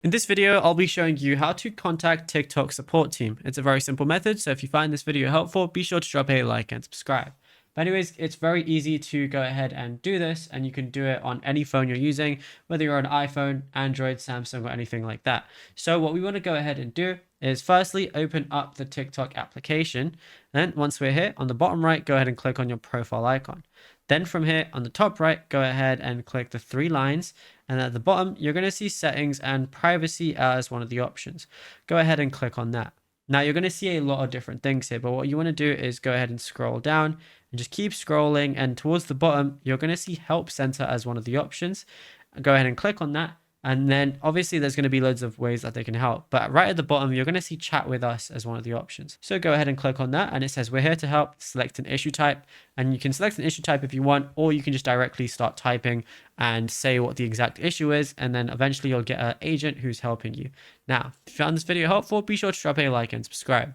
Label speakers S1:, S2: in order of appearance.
S1: In this video, I'll be showing you how to contact TikTok support team. It's a very simple method, so if you find this video helpful, be sure to drop a like and subscribe. But anyways, it's very easy to go ahead and do this, and you can do it on any phone you're using, whether you're on iPhone, Android, Samsung, or anything like that. So what we want to go ahead and do is firstly open up the TikTok application. Then once we're here, on the bottom right, go ahead and click on your profile icon. Then from here on the top right, go ahead and click the three lines. And at the bottom, you're going to see settings and privacy as one of the options. Go ahead and click on that. Now you're going to see a lot of different things here, but what you want to do is go ahead and scroll down and just keep scrolling. And towards the bottom, you're going to see Help Center as one of the options. Go ahead and click on that. And then obviously there's going to be loads of ways that they can help. But right at the bottom, you're going to see Chat with Us as one of the options. So go ahead and click on that. And it says we're here to help. Select an issue type. And you can select an issue type if you want, or you can just directly start typing and say what the exact issue is. And then eventually you'll get an agent who's helping you. Now, if you found this video helpful, be sure to drop a like and subscribe.